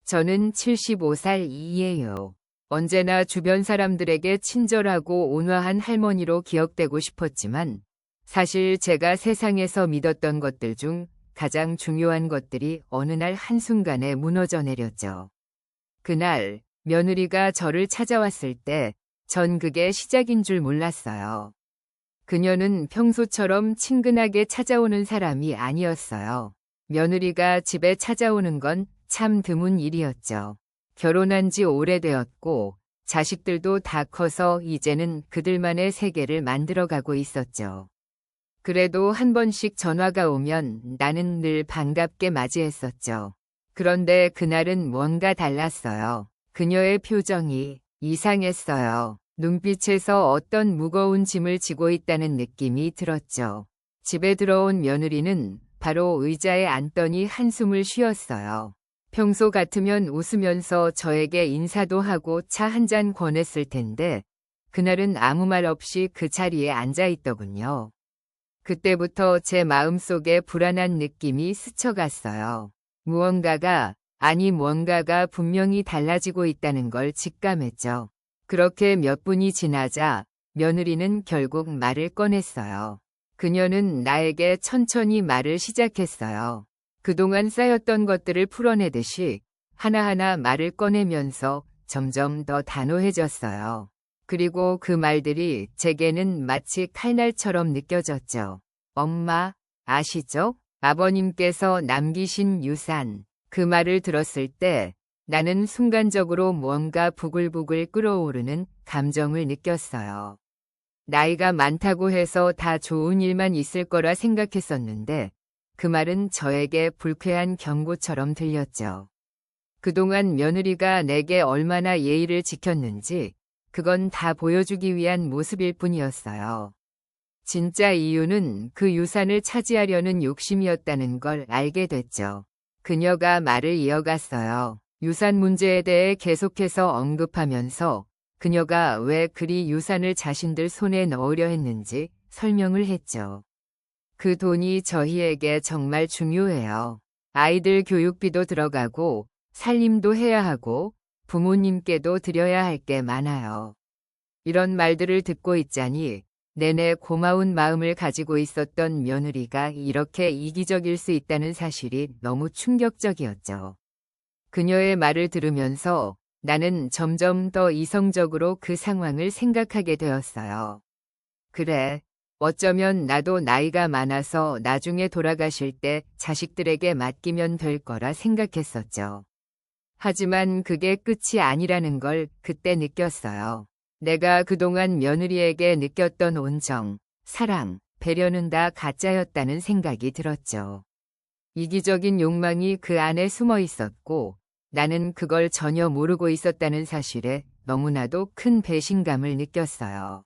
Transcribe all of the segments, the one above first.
저는 75살 이예요. 언제나 주변 사람들에게 친절하고 온화한 할머니로 기억되고 싶었지만 사실 제가 세상에서 믿었던 것들 중 가장 중요한 것들이 어느 날 한순간에 무너져 내렸죠. 그날 며느리가 저를 찾아왔을 때 전 그게 시작인 줄 몰랐어요. 그녀는 평소처럼 친근하게 찾아오는 사람이 아니었어요. 며느리가 집에 찾아오는 건 참 드문 일이었죠. 결혼한 지 오래되었고 자식들도 다 커서 이제는 그들만의 세계를 만들어가고 있었죠. 그래도 한 번씩 전화가 오면 나는 늘 반갑게 맞이했었죠. 그런데 그날은 뭔가 달랐어요. 그녀의 표정이 이상했어요. 눈빛에서 어떤 무거운 짐을 지고 있다는 느낌이 들었죠. 집에 들어온 며느리는 바로 의자에 앉더니 한숨을 쉬었어요. 평소 같으면 웃으면서 저에게 인사도 하고 차 한 잔 권했을 텐데 그날은 아무 말 없이 그 자리에 앉아 있더군요. 그때부터 제 마음속에 불안한 느낌이 스쳐갔어요. 무언가가 분명히 달라지고 있다는 걸 직감했죠. 그렇게 몇 분이 지나자 며느리는 결국 말을 꺼냈어요. 그녀는 나에게 천천히 말을 시작했어요. 그동안 쌓였던 것들을 풀어내듯이 하나하나 말을 꺼내면서 점점 더 단호해졌어요. 그리고 그 말들이 제게는 마치 칼날처럼 느껴졌죠. 엄마, 아시죠? 아버님께서 남기신 유산. 그 말을 들었을 때 나는 순간적으로 무언가 부글부글 끓어오르는 감정을 느꼈어요. 나이가 많다고 해서 다 좋은 일만 있을 거라 생각했었는데 그 말은 저에게 불쾌한 경고처럼 들렸죠. 그동안 며느리가 내게 얼마나 예의를 지켰는지 그건 다 보여주기 위한 모습일 뿐이었어요. 진짜 이유는 그 유산을 차지하려는 욕심이었다는 걸 알게 됐죠. 그녀가 말을 이어갔어요. 유산 문제에 대해 계속해서 언급하면서 그녀가 왜 그리 유산을 자신들 손에 넣으려 했는지 설명을 했죠. 그 돈이 저희에게 정말 중요해요. 아이들 교육비도 들어가고 살림도 해야 하고 부모님께도 드려야 할 게 많아요. 이런 말들을 듣고 있자니 내내 고마운 마음을 가지고 있었던 며느리가 이렇게 이기적일 수 있다는 사실이 너무 충격적이었죠. 그녀의 말을 들으면서 나는 점점 더 이성적으로 그 상황을 생각하게 되었어요. 그래, 어쩌면 나도 나이가 많아서 나중에 돌아가실 때 자식들에게 맡기면 될 거라 생각했었죠. 하지만 그게 끝이 아니라는 걸 그때 느꼈어요. 내가 그동안 며느리에게 느꼈던 온정, 사랑, 배려는 다 가짜였다는 생각이 들었죠. 이기적인 욕망이 그 안에 숨어 있었고 나는 그걸 전혀 모르고 있었다는 사실에 너무나도 큰 배신감을 느꼈어요.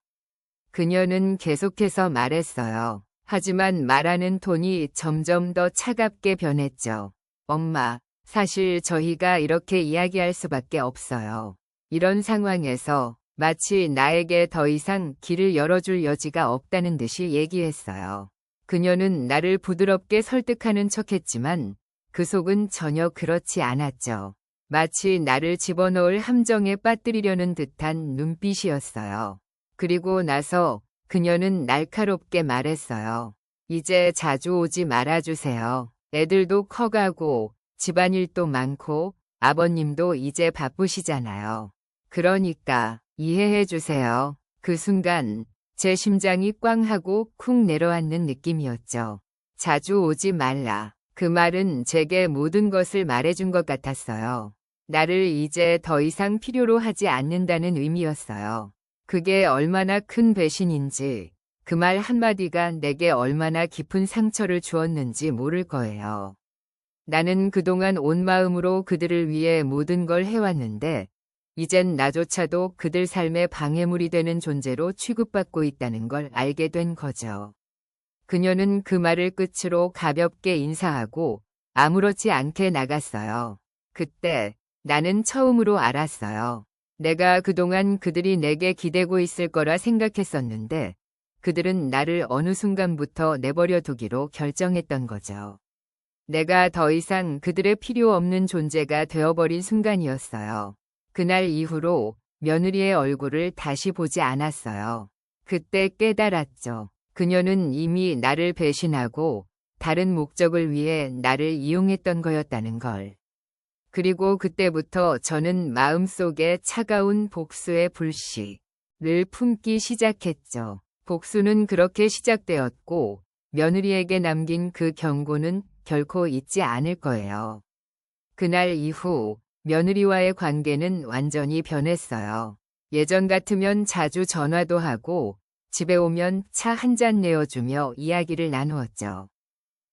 그녀는 계속해서 말했어요. 하지만 말하는 톤이 점점 더 차갑게 변했죠. 엄마, 사실 저희가 이렇게 이야기할 수밖에 없어요. 이런 상황에서 마치 나에게 더 이상 길을 열어줄 여지가 없다는 듯이 얘기했어요. 그녀는 나를 부드럽게 설득하는 척했지만 그 속은 전혀 그렇지 않았죠. 마치 나를 집어넣을 함정에 빠뜨리려는 듯한 눈빛이었어요. 그리고 나서 그녀는 날카롭게 말했어요. 이제 자주 오지 말아주세요. 애들도 커가고 집안일도 많고 아버님도 이제 바쁘시잖아요. 그러니까 이해해주세요. 그 순간 제 심장이 꽝 하고 쿵 내려앉는 느낌이었죠. 자주 오지 말라. 그 말은 제게 모든 것을 말해준 것 같았어요. 나를 이제 더 이상 필요로 하지 않는다는 의미였어요. 그게 얼마나 큰 배신인지, 그 말 한마디가 내게 얼마나 깊은 상처를 주었는지 모를 거예요. 나는 그동안 온 마음으로 그들을 위해 모든 걸 해왔는데 이젠 나조차도 그들 삶의 방해물이 되는 존재로 취급받고 있다는 걸 알게 된 거죠. 그녀는 그 말을 끝으로 가볍게 인사하고 아무렇지 않게 나갔어요. 그때 나는 처음으로 알았어요. 내가 그동안 그들이 내게 기대고 있을 거라 생각했었는데 그들은 나를 어느 순간부터 내버려 두기로 결정했던 거죠. 내가 더 이상 그들의 필요 없는 존재가 되어버린 순간이었어요. 그날 이후로 며느리의 얼굴을 다시 보지 않았어요. 그때 깨달았죠. 그녀는 이미 나를 배신하고 다른 목적을 위해 나를 이용했던 거였다는 걸. 그리고 그때부터 저는 마음속에 차가운 복수의 불씨를 품기 시작했죠. 복수는 그렇게 시작되었고 며느리에게 남긴 그 경고는 결코 잊지 않을 거예요. 그날 이후 며느리와의 관계는 완전히 변했어요. 예전 같으면 자주 전화도 하고 집에 오면 차 한 잔 내어주며 이야기를 나누었죠.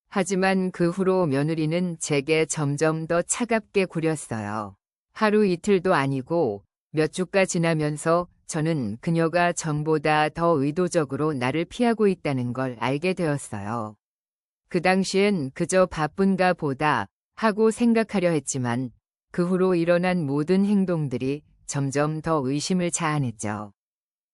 하지만 그 후로 며느리는 제게 점점 더 차갑게 굴였어요. 하루 이틀도 아니고 몇 주가 지나면서 저는 그녀가 전보다 더 의도적으로 나를 피하고 있다는 걸 알게 되었어요. 그 당시엔 그저 바쁜가 보다 하고 생각하려 했지만 그 후로 일어난 모든 행동들이 점점 더 의심을 자아냈죠.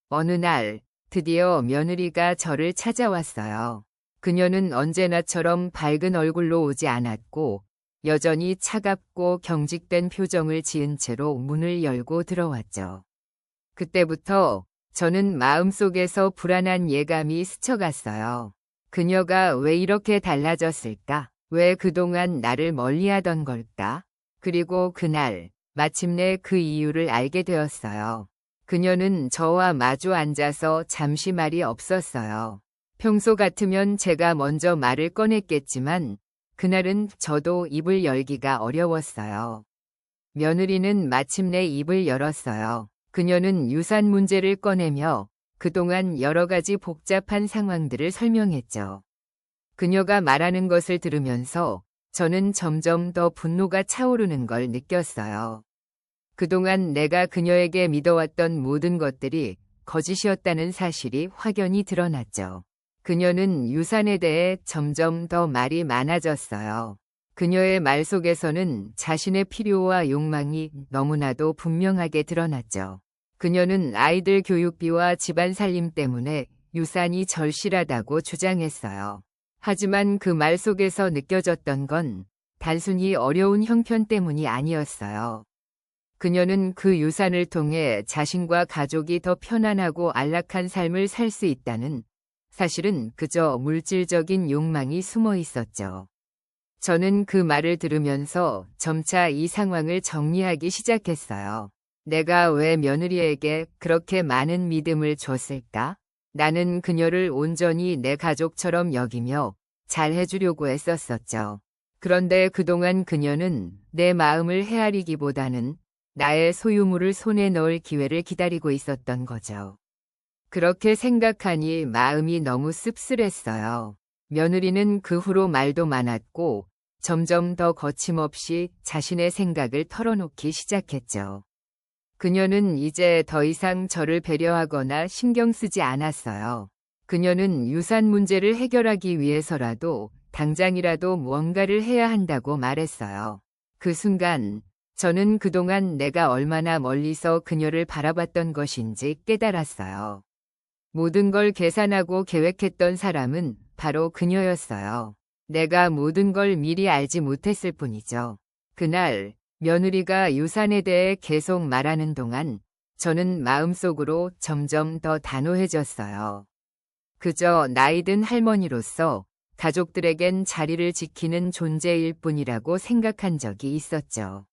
어느 날 드디어 며느리가 저를 찾아왔어요. 그녀는 언제나처럼 밝은 얼굴로 오지 않았고 여전히 차갑고 경직된 표정을 지은 채로 문을 열고 들어왔죠. 그때부터 저는 마음속에서 불안한 예감이 스쳐갔어요. 그녀가 왜 이렇게 달라졌을까? 왜 그동안 나를 멀리하던 걸까? 그리고 그날 마침내 그 이유를 알게 되었어요. 그녀는 저와 마주 앉아서 잠시 말이 없었어요. 평소 같으면 제가 먼저 말을 꺼냈겠지만 그날은 저도 입을 열기가 어려웠어요. 며느리는 마침내 입을 열었어요. 그녀는 유산 문제를 꺼내며 그동안 여러 가지 복잡한 상황들을 설명했죠. 그녀가 말하는 것을 들으면서 저는 점점 더 분노가 차오르는 걸 느꼈어요. 그동안 내가 그녀에게 믿어왔던 모든 것들이 거짓이었다는 사실이 확연히 드러났죠. 그녀는 유산에 대해 점점 더 말이 많아졌어요. 그녀의 말 속에서는 자신의 필요와 욕망이 너무나도 분명하게 드러났죠. 그녀는 아이들 교육비와 집안 살림 때문에 유산이 절실하다고 주장했어요. 하지만 그 말 속에서 느껴졌던 건 단순히 어려운 형편 때문이 아니었어요. 그녀는 그 유산을 통해 자신과 가족이 더 편안하고 안락한 삶을 살 수 있다는 사실은 그저 물질적인 욕망이 숨어 있었죠. 저는 그 말을 들으면서 점차 이 상황을 정리하기 시작했어요. 내가 왜 며느리에게 그렇게 많은 믿음을 줬을까? 나는 그녀를 온전히 내 가족처럼 여기며 잘해주려고 했었었죠. 그런데 그동안 그녀는 내 마음을 헤아리기보다는 나의 소유물을 손에 넣을 기회를 기다리고 있었던 거죠. 그렇게 생각하니 마음이 너무 씁쓸했어요. 며느리는 그 후로 말도 많았고 점점 더 거침없이 자신의 생각을 털어놓기 시작했죠. 그녀는 이제 더 이상 저를 배려하거나 신경 쓰지 않았어요. 그녀는 유산 문제를 해결하기 위해서라도 당장이라도 무언가를 해야 한다고 말했어요. 그 순간 저는 그동안 내가 얼마나 멀리서 그녀를 바라봤던 것인지 깨달았어요. 모든 걸 계산하고 계획했던 사람은 바로 그녀였어요. 내가 모든 걸 미리 알지 못했을 뿐이죠. 그날 며느리가 유산에 대해 계속 말하는 동안 저는 마음속으로 점점 더 단호해졌어요. 그저 나이든 할머니로서 가족들에겐 자리를 지키는 존재일 뿐이라고 생각한 적이 있었죠.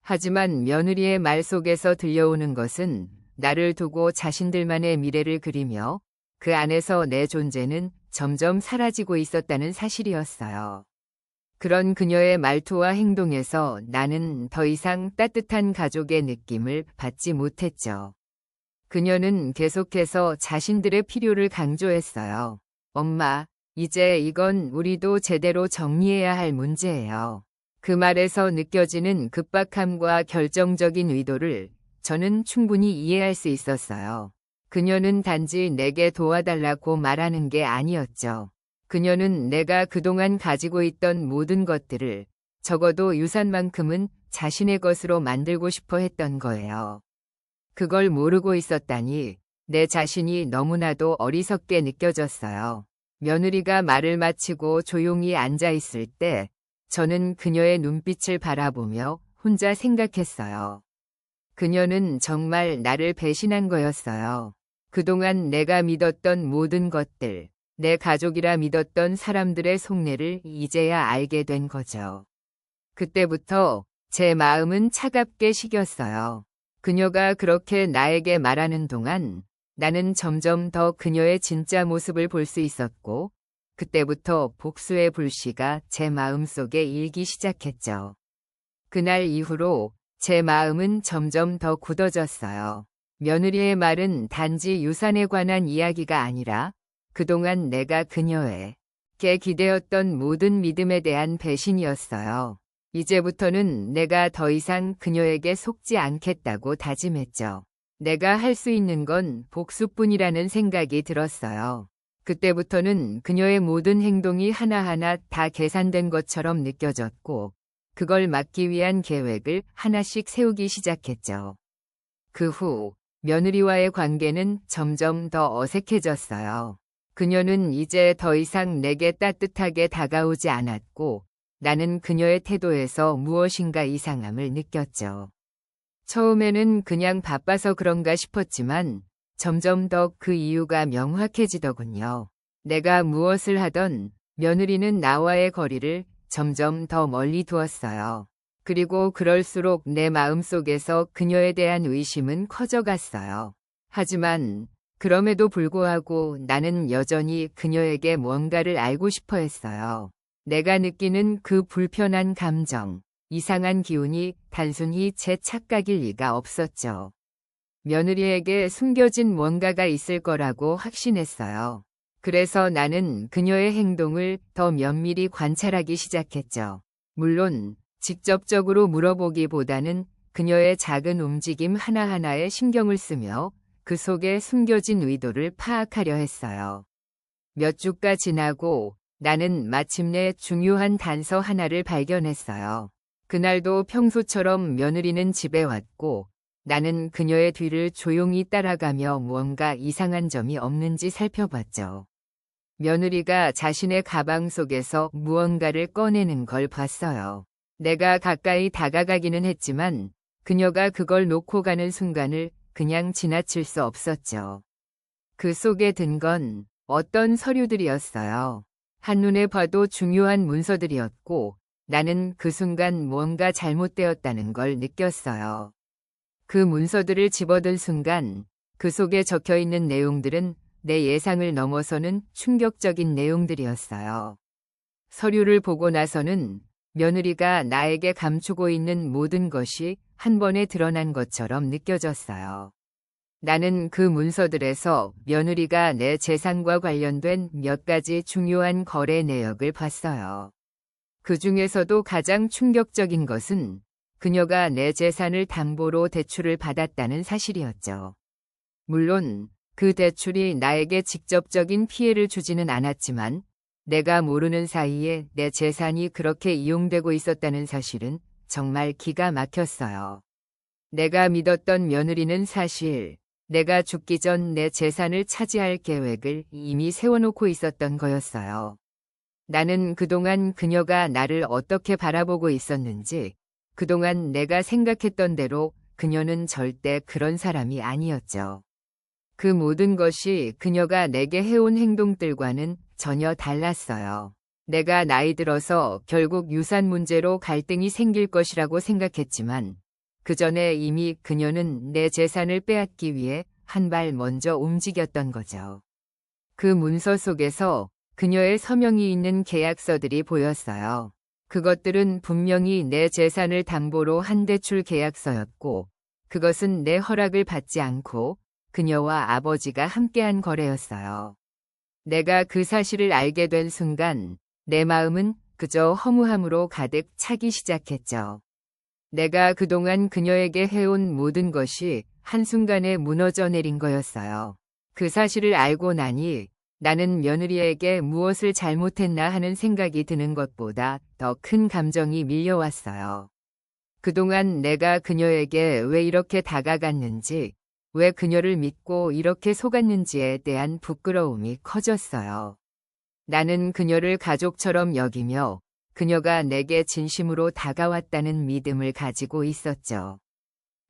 하지만 며느리의 말 속에서 들려오는 것은 나를 두고 자신들만의 미래를 그리며 그 안에서 내 존재는 점점 사라지고 있었다는 사실이었어요. 그런 그녀의 말투와 행동에서 나는 더 이상 따뜻한 가족의 느낌을 받지 못했죠. 그녀는 계속해서 자신들의 필요를 강조했어요. 엄마, 이제 이건 우리도 제대로 정리해야 할 문제예요. 그 말에서 느껴지는 급박함과 결정적인 의도를 저는 충분히 이해할 수 있었어요. 그녀는 단지 내게 도와달라고 말하는 게 아니었죠. 그녀는 내가 그동안 가지고 있던 모든 것들을 적어도 유산만큼은 자신의 것으로 만들고 싶어 했던 거예요. 그걸 모르고 있었다니 내 자신이 너무나도 어리석게 느껴졌어요. 며느리가 말을 마치고 조용히 앉아 있을 때 저는 그녀의 눈빛을 바라보며 혼자 생각했어요. 그녀는 정말 나를 배신한 거였어요. 그동안 내가 믿었던 모든 것들, 내 가족이라 믿었던 사람들의 속내를 이제야 알게 된 거죠. 그때부터 제 마음은 차갑게 식었어요. 그녀가 그렇게 나에게 말하는 동안 나는 점점 더 그녀의 진짜 모습을 볼 수 있었고, 그때부터 복수의 불씨가 제 마음속에 일기 시작했죠. 그날 이후로 제 마음은 점점 더 굳어졌어요. 며느리의 말은 단지 유산에 관한 이야기가 아니라 그동안 내가 그녀에게 기대었던 모든 믿음에 대한 배신이었어요. 이제부터는 내가 더 이상 그녀에게 속지 않겠다고 다짐했죠. 내가 할 수 있는 건 복수뿐이라는 생각이 들었어요. 그때부터는 그녀의 모든 행동이 하나하나 다 계산된 것처럼 느껴졌고, 그걸 막기 위한 계획을 하나씩 세우기 시작했죠. 그 후 며느리와의 관계는 점점 더 어색해졌어요. 그녀는 이제 더 이상 내게 따뜻하게 다가오지 않았고, 나는 그녀의 태도에서 무엇인가 이상함을 느꼈죠. 처음에는 그냥 바빠서 그런가 싶었지만 점점 더 그 이유가 명확해지더군요. 내가 무엇을 하던 며느리는 나와의 거리를 점점 더 멀리 두었어요. 그리고 그럴수록 내 마음속에서 그녀에 대한 의심은 커져갔어요. 하지만 그럼에도 불구하고 나는 여전히 그녀에게 뭔가를 알고 싶어 했어요. 내가 느끼는 그 불편한 감정, 이상한 기운이 단순히 제 착각일 리가 없었죠. 며느리에게 숨겨진 뭔가가 있을 거라고 확신했어요. 그래서 나는 그녀의 행동을 더 면밀히 관찰하기 시작했죠. 물론 직접적으로 물어보기보다는 그녀의 작은 움직임 하나하나에 신경을 쓰며 그 속에 숨겨진 의도를 파악하려 했어요. 몇 주가 지나고 나는 마침내 중요한 단서 하나를 발견했어요. 그날도 평소처럼 며느리는 집에 왔고 나는 그녀의 뒤를 조용히 따라가며 무언가 이상한 점이 없는지 살펴봤죠. 며느리가 자신의 가방 속에서 무언가를 꺼내는 걸 봤어요. 내가 가까이 다가가기는 했지만 그녀가 그걸 놓고 가는 순간을 그냥 지나칠 수 없었죠. 그 속에 든 건 어떤 서류들이었어요. 한눈에 봐도 중요한 문서들이었고 나는 그 순간 뭔가 잘못되었다는 걸 느꼈어요. 그 문서들을 집어든 순간 그 속에 적혀 있는 내용들은 내 예상을 넘어서는 충격적인 내용들이었어요. 서류를 보고 나서는 며느리가 나에게 감추고 있는 모든 것이 한 번에 드러난 것처럼 느껴졌어요. 나는 그 문서들에서 며느리가 내 재산과 관련된 몇 가지 중요한 거래 내역을 봤어요. 그 중에서도 가장 충격적인 것은 그녀가 내 재산을 담보로 대출을 받았다는 사실이었죠. 물론 그 대출이 나에게 직접적인 피해를 주지는 않았지만 내가 모르는 사이에 내 재산이 그렇게 이용되고 있었다는 사실은 정말 기가 막혔어요. 내가 믿었던 며느리는 사실 내가 죽기 전 내 재산을 차지할 계획을 이미 세워놓고 있었던 거였어요. 나는 그동안 그녀가 나를 어떻게 바라보고 있었는지, 그동안 내가 생각했던 대로 그녀는 절대 그런 사람이 아니었죠. 그 모든 것이 그녀가 내게 해온 행동들과는 전혀 달랐어요. 내가 나이 들어서 결국 유산 문제로 갈등이 생길 것이라고 생각했지만 그 전에 이미 그녀는 내 재산을 빼앗기 위해 한 발 먼저 움직였던 거죠. 그 문서 속에서 그녀의 서명이 있는 계약서들이 보였어요. 그것들은 분명히 내 재산을 담보로 한 대출 계약서였고 그것은 내 허락을 받지 않고 그녀와 아버지가 함께한 거래였어요. 내가 그 사실을 알게 된 순간 내 마음은 그저 허무함으로 가득 차기 시작했죠. 내가 그동안 그녀에게 해온 모든 것이 한순간에 무너져 내린 거였어요. 그 사실을 알고 나니 나는 며느리에게 무엇을 잘못했나 하는 생각이 드는 것보다 더 큰 감정이 밀려왔어요. 그동안 내가 그녀에게 왜 이렇게 다가갔는지, 왜 그녀를 믿고 이렇게 속았는지에 대한 부끄러움이 커졌어요. 나는 그녀를 가족처럼 여기며 그녀가 내게 진심으로 다가왔다는 믿음을 가지고 있었죠.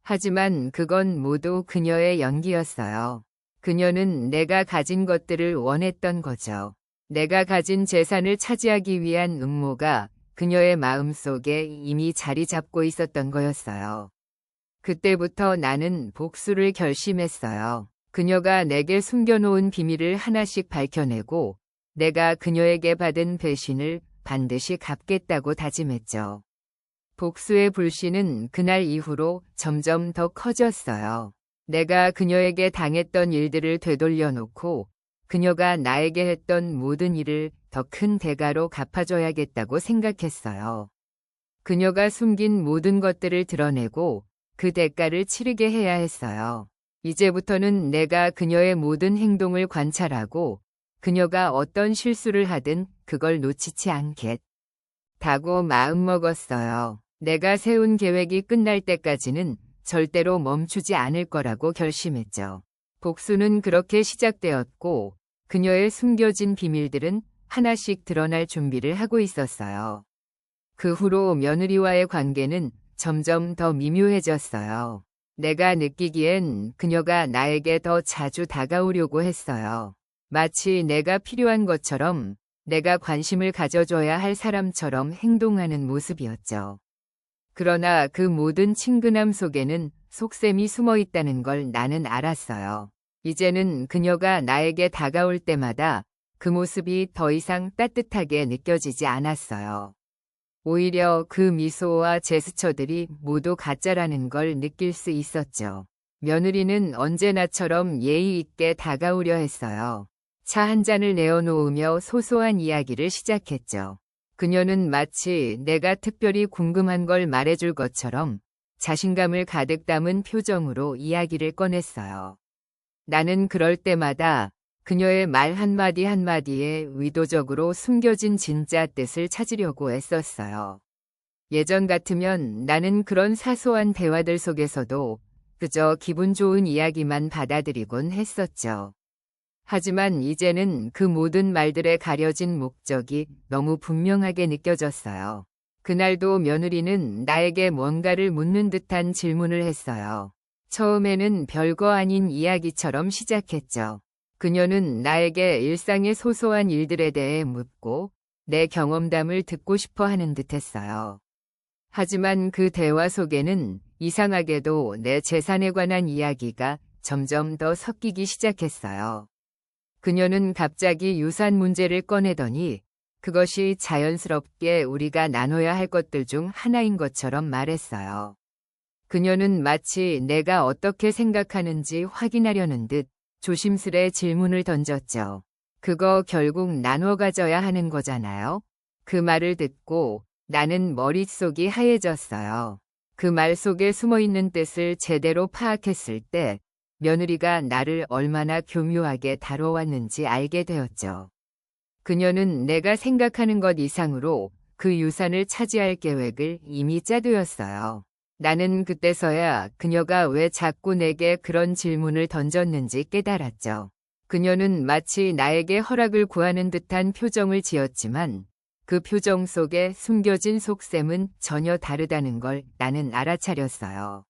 하지만 그건 모두 그녀의 연기였어요. 그녀는 내가 가진 것들을 원했던 거죠. 내가 가진 재산을 차지하기 위한 음모가 그녀의 마음속에 이미 자리 잡고 있었던 거였어요. 그때부터 나는 복수를 결심했어요. 그녀가 내게 숨겨놓은 비밀을 하나씩 밝혀내고 내가 그녀에게 받은 배신을 반드시 갚겠다고 다짐했죠. 복수의 불씨는 그날 이후로 점점 더 커졌어요. 내가 그녀에게 당했던 일들을 되돌려 놓고 그녀가 나에게 했던 모든 일을 더 큰 대가로 갚아줘야겠다고 생각했어요. 그녀가 숨긴 모든 것들을 드러내고 그 대가를 치르게 해야 했어요. 이제부터는 내가 그녀의 모든 행동을 관찰하고 그녀가 어떤 실수를 하든 그걸 놓치지 않겠다고 마음먹었어요. 내가 세운 계획이 끝날 때까지는 절대로 멈추지 않을 거라고 결심했죠. 복수는 그렇게 시작되었고 그녀의 숨겨진 비밀들은 하나씩 드러날 준비를 하고 있었어요. 그 후로 며느리와의 관계는 점점 더 미묘해졌어요. 내가 느끼기엔 그녀가 나에게 더 자주 다가오려고 했어요. 마치 내가 필요한 것처럼, 내가 관심을 가져줘야 할 사람처럼 행동하는 모습이었죠. 그러나 그 모든 친근함 속에는 속셈이 숨어 있다는 걸 나는 알았어요. 이제는 그녀가 나에게 다가올 때마다 그 모습이 더 이상 따뜻하게 느껴지지 않았어요. 오히려 그 미소와 제스처들이 모두 가짜라는 걸 느낄 수 있었죠. 며느리는 언제나처럼 예의 있게 다가오려 했어요. 차 한 잔을 내어놓으며 소소한 이야기를 시작했죠. 그녀는 마치 내가 특별히 궁금한 걸 말해줄 것처럼 자신감을 가득 담은 표정으로 이야기를 꺼냈어요. 나는 그럴 때마다 그녀의 말 한마디 한마디에 의도적으로 숨겨진 진짜 뜻을 찾으려고 애썼어요. 예전 같으면 나는 그런 사소한 대화들 속에서도 그저 기분 좋은 이야기만 받아들이곤 했었죠. 하지만 이제는 그 모든 말들에 가려진 목적이 너무 분명하게 느껴졌어요. 그날도 며느리는 나에게 뭔가를 묻는 듯한 질문을 했어요. 처음에는 별거 아닌 이야기처럼 시작했죠. 그녀는 나에게 일상의 소소한 일들에 대해 묻고 내 경험담을 듣고 싶어 하는 듯했어요. 하지만 그 대화 속에는 이상하게도 내 재산에 관한 이야기가 점점 더 섞이기 시작했어요. 그녀는 갑자기 유산 문제를 꺼내더니 그것이 자연스럽게 우리가 나눠야 할 것들 중 하나인 것처럼 말했어요. 그녀는 마치 내가 어떻게 생각하는지 확인하려는 듯 조심스레 질문을 던졌죠. 그거 결국 나눠 가져야 하는 거잖아요. 그 말을 듣고 나는 머릿속이 하얘졌어요. 그 말 속에 숨어있는 뜻을 제대로 파악했을 때 며느리가 나를 얼마나 교묘하게 다뤄왔는지 알게 되었죠. 그녀는 내가 생각하는 것 이상으로 그 유산을 차지할 계획을 이미 짜두었어요. 나는 그때서야 그녀가 왜 자꾸 내게 그런 질문을 던졌는지 깨달았죠. 그녀는 마치 나에게 허락을 구하는 듯한 표정을 지었지만 그 표정 속에 숨겨진 속셈은 전혀 다르다는 걸 나는 알아차렸어요.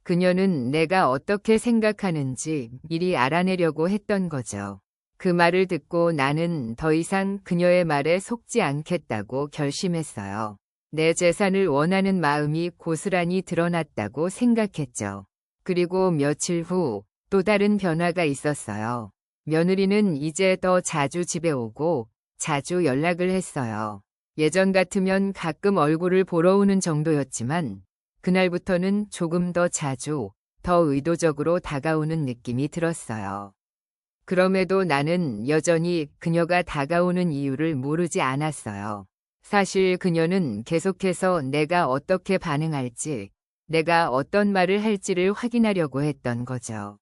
그녀는 내가 어떻게 생각하는지 미리 알아내려고 했던 거죠. 그 말을 듣고 나는 더 이상 그녀의 말에 속지 않겠다고 결심했어요. 내 재산을 원하는 마음이 고스란히 드러났다고 생각했죠. 그리고 며칠 후 또 다른 변화가 있었어요. 며느리는 이제 더 자주 집에 오고 자주 연락을 했어요. 예전 같으면 가끔 얼굴을 보러 오는 정도였지만 그날부터는 조금 더 자주, 더 의도적으로 다가오는 느낌이 들었어요. 그럼에도 나는 여전히 그녀가 다가오는 이유를 모르지 않았어요. 사실 그녀는 계속해서 내가 어떻게 반응할지, 내가 어떤 말을 할지를 확인하려고 했던 거죠.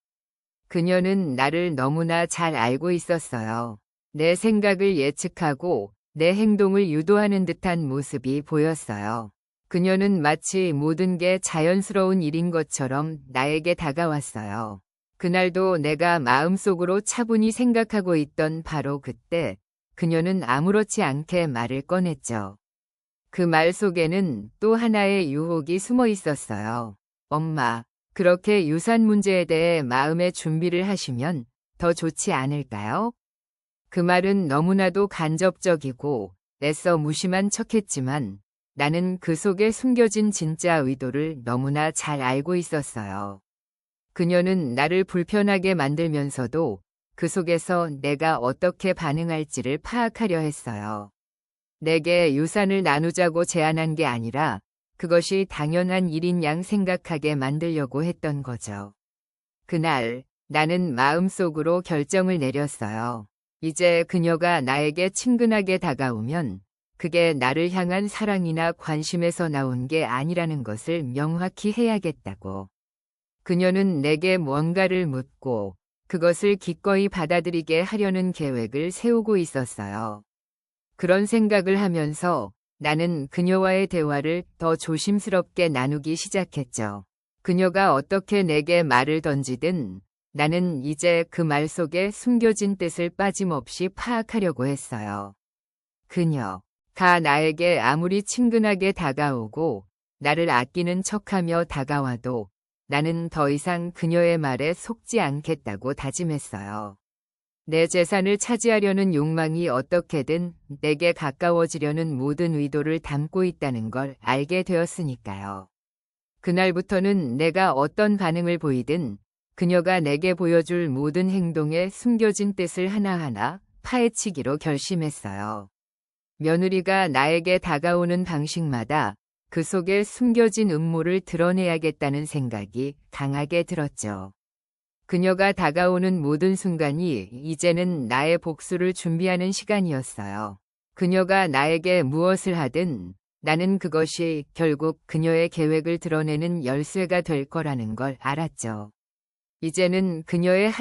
그녀는 나를 너무나 잘 알고 있었어요. 내 생각을 예측하고 내 행동을 유도하는 듯한 모습이 보였어요. 그녀는 마치 모든 게 자연스러운 일인 것처럼 나에게 다가왔어요. 그날도 내가 마음속으로 차분히 생각하고 있던 바로 그때 그녀는 아무렇지 않게 말을 꺼냈죠. 그 말 속에는 또 하나의 유혹이 숨어 있었어요. 엄마, 그렇게 유산 문제에 대해 마음의 준비를 하시면 더 좋지 않을까요? 그 말은 너무나도 간접적이고 애써 무심한 척했지만 나는 그 속에 숨겨진 진짜 의도를 너무나 잘 알고 있었어요. 그녀는 나를 불편하게 만들면서도 그 속에서 내가 어떻게 반응할지를 파악하려 했어요. 내게 유산을 나누자고 제안한 게 아니라 그것이 당연한 일인 양 생각하게 만들려고 했던 거죠. 그날 나는 마음속으로 결정을 내렸어요. 이제 그녀가 나에게 친근하게 다가오면 그게 나를 향한 사랑이나 관심에서 나온 게 아니라는 것을 명확히 해야겠다고. 그녀는 내게 뭔가를 묻고 그것을 기꺼이 받아들이게 하려는 계획을 세우고 있었어요. 그런 생각을 하면서 나는 그녀와의 대화를 더 조심스럽게 나누기 시작했죠. 그녀가 어떻게 내게 말을 던지든 나는 이제 그 말 속에 숨겨진 뜻을 빠짐없이 파악하려고 했어요. 그녀가 나에게 아무리 친근하게 다가오고 나를 아끼는 척하며 다가와도 나는 더 이상 그녀의 말에 속지 않겠다고 다짐했어요. 내 재산을 차지하려는 욕망이 어떻게든 내게 가까워지려는 모든 의도를 담고 있다는 걸 알게 되었으니까요. 그날부터는 내가 어떤 반응을 보이든 그녀가 내게 보여줄 모든 행동에 숨겨진 뜻을 하나하나 파헤치기로 결심했어요. 며느리가 나에게 다가오는 방식마다 그 속에 숨겨진 음모를 드러내야겠다는 생각이 강하게 들었죠. 그녀가 다가오는 모든 순간이 이제는 나의 복수를 준비하는 시간이었어요. 그녀가 나에게 무엇을 하든 나는 그것이 결국 그녀의 계획을 드러내는 열쇠가 될 거라는 걸 알았죠. 이제는 그녀의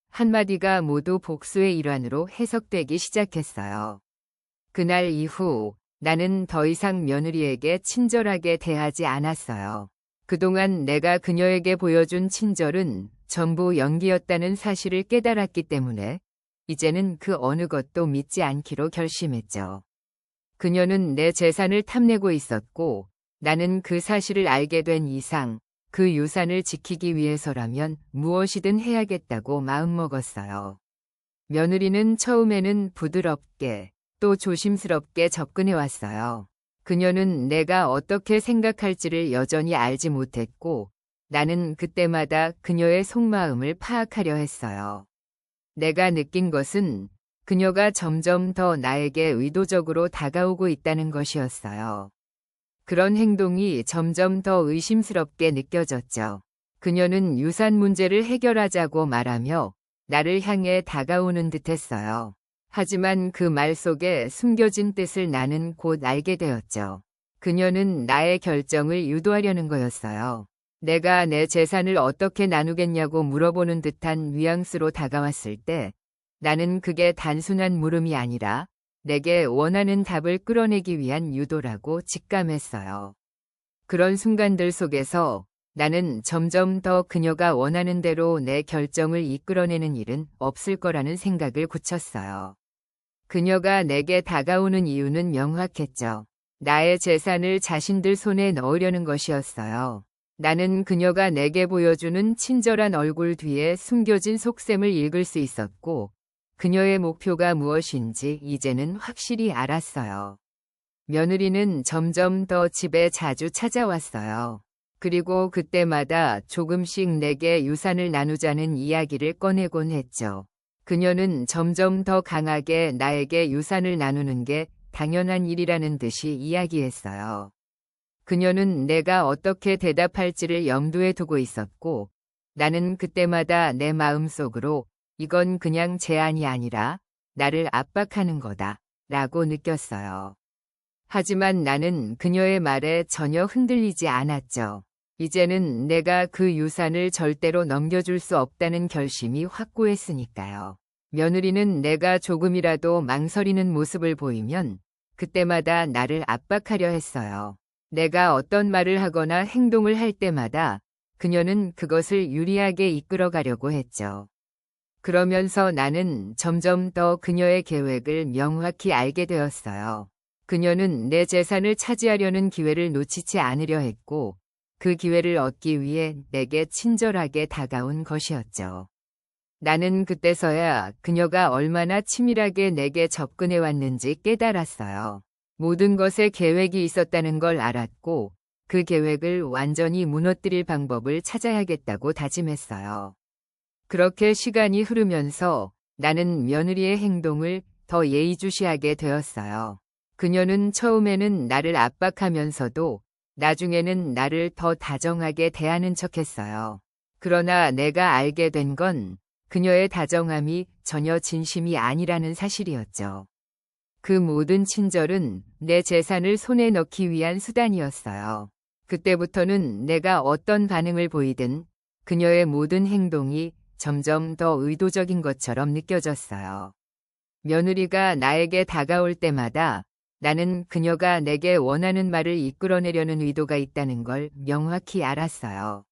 한마디가 모두 복수의 일환으로 해석되기 시작했어요. 그날 이후 나는 더 이상 며느리에게 친절하게 대하지 않았어요. 그동안 내가 그녀에게 보여준 친절은 전부 연기였다는 사실을 깨달았기 때문에 이제는 그 어느 것도 믿지 않기로 결심했죠. 그녀는 내 재산을 탐내고 있었고 나는 그 사실을 알게 된 이상 그 유산을 지키기 위해서라면 무엇이든 해야겠다고 마음먹었어요. 며느리는 처음에는 부드럽게 또 조심스럽게 접근해 왔어요. 그녀는 내가 어떻게 생각할지를 여전히 알지 못했고 나는 그때마다 그녀의 속마음을 파악하려 했어요. 내가 느낀 것은 그녀가 점점 더 나에게 의도적으로 다가오고 있다는 것이었어요. 그런 행동이 점점 더 의심스럽게 느껴졌죠. 그녀는 유산 문제를 해결하자고 말하며 나를 향해 다가오는 듯했어요. 하지만 그 말 속에 숨겨진 뜻을 나는 곧 알게 되었죠. 그녀는 나의 결정을 유도하려는 거였어요. 내가 내 재산을 어떻게 나누겠냐고 물어보는 듯한 뉘앙스로 다가왔을 때 나는 그게 단순한 물음이 아니라 내게 원하는 답을 끌어내기 위한 유도라고 직감했어요. 그런 순간들 속에서 나는 점점 더 그녀가 원하는 대로 내 결정을 이끌어내는 일은 없을 거라는 생각을 굳혔어요. 그녀가 내게 다가오는 이유는 명확했죠. 나의 재산을 자신들 손에 넣으려는 것이었어요. 나는 그녀가 내게 보여주는 친절한 얼굴 뒤에 숨겨진 속셈을 읽을 수 있었고 그녀의 목표가 무엇인지 이제는 확실히 알았어요. 며느리는 점점 더 집에 자주 찾아왔어요. 그리고 그때마다 조금씩 내게 유산을 나누자는 이야기를 꺼내곤 했죠. 그녀는 점점 더 강하게 나에게 유산을 나누는 게 당연한 일이라는 듯이 이야기했어요. 그녀는 내가 어떻게 대답할지를 염두에 두고 있었고 나는 그때마다 내 마음속으로 이건 그냥 제안이 아니라 나를 압박하는 거다 라고 느꼈어요. 하지만 나는 그녀의 말에 전혀 흔들리지 않았죠. 이제는 내가 그 유산을 절대로 넘겨줄 수 없다는 결심이 확고했으니까요. 며느리는 내가 조금이라도 망설이는 모습을 보이면 그때마다 나를 압박하려 했어요. 내가 어떤 말을 하거나 행동을 할 때마다 그녀는 그것을 유리하게 이끌어가려고 했죠. 그러면서 나는 점점 더 그녀의 계획을 명확히 알게 되었어요. 그녀는 내 재산을 차지하려는 기회를 놓치지 않으려 했고, 그 기회를 얻기 위해 내게 친절하게 다가온 것이었죠. 나는 그때서야 그녀가 얼마나 치밀하게 내게 접근해 왔는지 깨달았어요. 모든 것에 계획이 있었다는 걸 알았고, 그 계획을 완전히 무너뜨릴 방법을 찾아야겠다고 다짐했어요. 그렇게 시간이 흐르면서 나는 며느리의 행동을 더 예의주시하게 되었어요. 그녀는 처음에는 나를 압박하면서도 나중에는 나를 더 다정하게 대하는 척했어요. 그러나 내가 알게 된 건 그녀의 다정함이 전혀 진심이 아니라는 사실이었죠. 그 모든 친절은 내 재산을 손에 넣기 위한 수단이었어요. 그때부터는 내가 어떤 반응을 보이든 그녀의 모든 행동이 점점 더 의도적인 것처럼 느껴졌어요. 며느리가 나에게 다가올 때마다 나는 그녀가 내게 원하는 말을 이끌어내려는 의도가 있다는 걸 명확히 알았어요.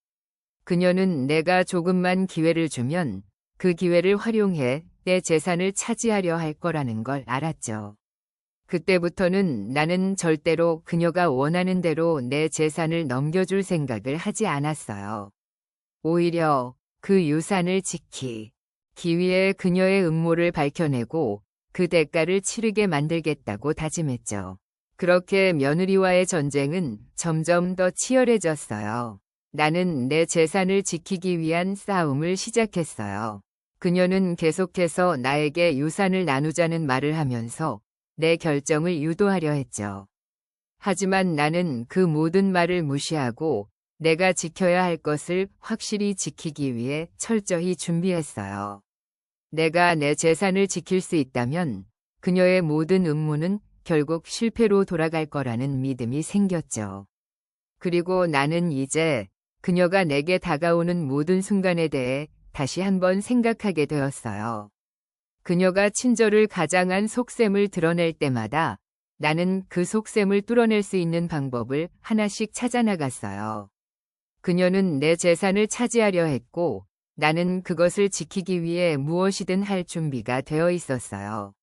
그녀는 내가 조금만 기회를 주면 그 기회를 활용해 내 재산을 차지하려 할 거라는 걸 알았죠. 그때부터는 나는 절대로 그녀가 원하는 대로 내 재산을 넘겨줄 생각을 하지 않았어요. 오히려 그 유산을 지키기 위해 그녀의 음모를 밝혀내고 그 대가를 치르게 만들겠다고 다짐했죠. 그렇게 며느리와의 전쟁은 점점 더 치열해졌어요. 나는 내 재산을 지키기 위한 싸움을 시작했어요. 그녀는 계속해서 나에게 유산을 나누자는 말을 하면서 내 결정을 유도하려 했죠. 하지만 나는 그 모든 말을 무시하고 내가 지켜야 할 것을 확실히 지키기 위해 철저히 준비했어요. 내가 내 재산을 지킬 수 있다면 그녀의 모든 음모는 결국 실패로 돌아갈 거라는 믿음이 생겼죠. 그리고 나는 이제 그녀가 내게 다가오는 모든 순간에 대해 다시 한번 생각하게 되었어요. 그녀가 친절을 가장한 속셈을 드러낼 때마다 나는 그 속셈을 뚫어낼 수 있는 방법을 하나씩 찾아나갔어요. 그녀는 내 재산을 차지하려 했고 나는 그것을 지키기 위해 무엇이든 할 준비가 되어 있었어요.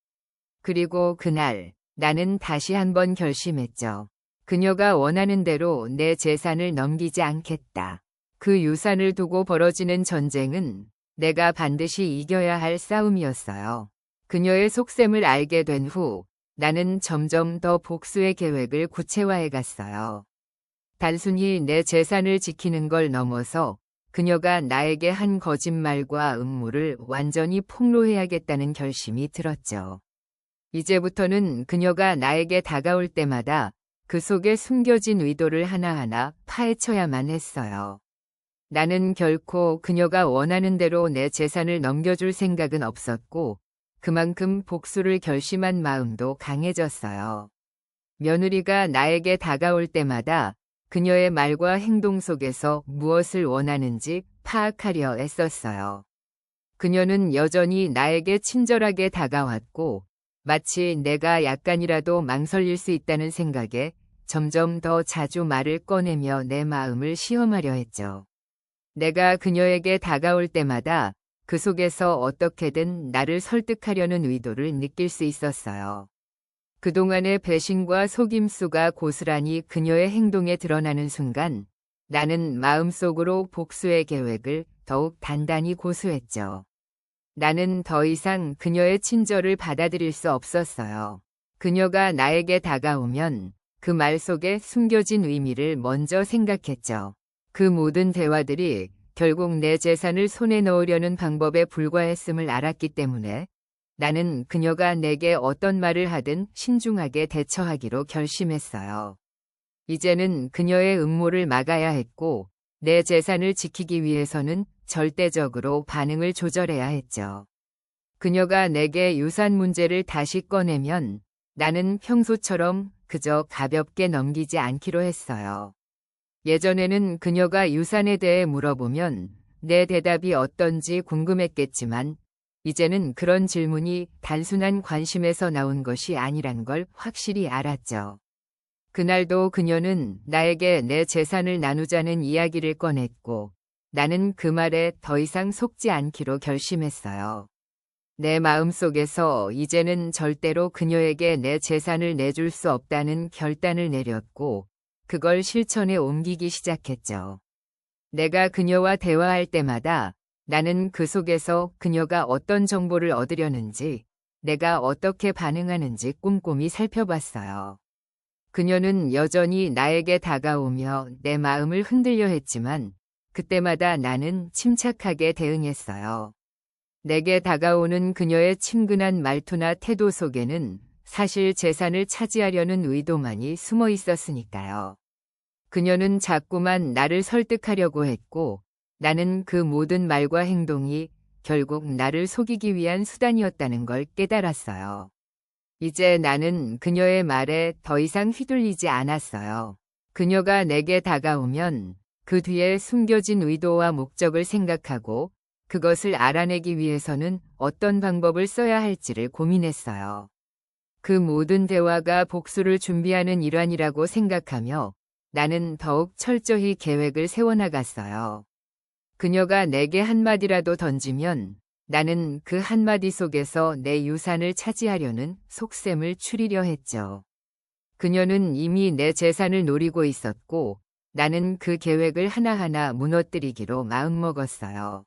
그리고 그날 나는 다시 한번 결심했죠. 그녀가 원하는 대로 내 재산을 넘기지 않겠다. 그 유산을 두고 벌어지는 전쟁은 내가 반드시 이겨야 할 싸움이었어요. 그녀의 속셈을 알게 된 후 나는 점점 더 복수의 계획을 구체화해 갔어요. 단순히 내 재산을 지키는 걸 넘어서 그녀가 나에게 한 거짓말과 음모를 완전히 폭로해야겠다는 결심이 들었죠. 이제부터는 그녀가 나에게 다가올 때마다 그 속에 숨겨진 의도를 하나하나 파헤쳐야만 했어요. 나는 결코 그녀가 원하는 대로 내 재산을 넘겨줄 생각은 없었고 그만큼 복수를 결심한 마음도 강해졌어요. 며느리가 나에게 다가올 때마다 그녀의 말과 행동 속에서 무엇을 원하는지 파악하려 애썼어요. 그녀는 여전히 나에게 친절하게 다가왔고 마치 내가 약간이라도 망설일 수 있다는 생각에 점점 더 자주 말을 꺼내며 내 마음을 시험하려 했죠. 내가 그녀에게 다가올 때마다 그 속에서 어떻게든 나를 설득하려는 의도를 느낄 수 있었어요. 그동안의 배신과 속임수가 고스란히 그녀의 행동에 드러나는 순간 나는 마음속으로 복수의 계획을 더욱 단단히 고수했죠. 나는 더 이상 그녀의 친절을 받아들일 수 없었어요. 그녀가 나에게 다가오면 그 말 속에 숨겨진 의미를 먼저 생각했죠. 그 모든 대화들이 결국 내 재산을 손에 넣으려는 방법에 불과했음을 알았기 때문에 나는 그녀가 내게 어떤 말을 하든 신중하게 대처하기로 결심했어요. 이제는 그녀의 음모를 막아야 했고 내 재산을 지키기 위해서는 절대적으로 반응을 조절해야 했죠. 그녀가 내게 유산 문제를 다시 꺼내면 나는 평소처럼 그저 가볍게 넘기지 않기로 했어요. 예전에는 그녀가 유산에 대해 물어보면 내 대답이 어떤지 궁금했겠지만 이제는 그런 질문이 단순한 관심에서 나온 것이 아니란 걸 확실히 알았죠. 그날도 그녀는 나에게 내 재산을 나누자는 이야기를 꺼냈고 나는 그 말에 더 이상 속지 않기로 결심했어요. 내 마음속에서 이제는 절대로 그녀에게 내 재산을 내줄 수 없다는 결단을 내렸고, 그걸 실천에 옮기기 시작했죠. 내가 그녀와 대화할 때마다 나는 그 속에서 그녀가 어떤 정보를 얻으려는지, 내가 어떻게 반응하는지 꼼꼼히 살펴봤어요. 그녀는 여전히 나에게 다가오며 내 마음을 흔들려 했지만, 그때마다 나는 침착하게 대응했어요. 내게 다가오는 그녀의 친근한 말투나 태도 속에는 사실 재산을 차지하려는 의도만이 숨어 있었으니까요. 그녀는 자꾸만 나를 설득하려고 했고, 나는 그 모든 말과 행동이 결국 나를 속이기 위한 수단이었다는 걸 깨달았어요. 이제 나는 그녀의 말에 더 이상 휘둘리지 않았어요. 그녀가 내게 다가오면 그 뒤에 숨겨진 의도와 목적을 생각하고 그것을 알아내기 위해서는 어떤 방법을 써야 할지를 고민했어요. 그 모든 대화가 복수를 준비하는 일환이라고 생각하며 나는 더욱 철저히 계획을 세워나갔어요. 그녀가 내게 한마디라도 던지면 나는 그 한마디 속에서 내 유산을 차지하려는 속셈을 추리려 했죠. 그녀는 이미 내 재산을 노리고 있었고 나는 그 계획을 하나하나 무너뜨리기로 마음먹었어요.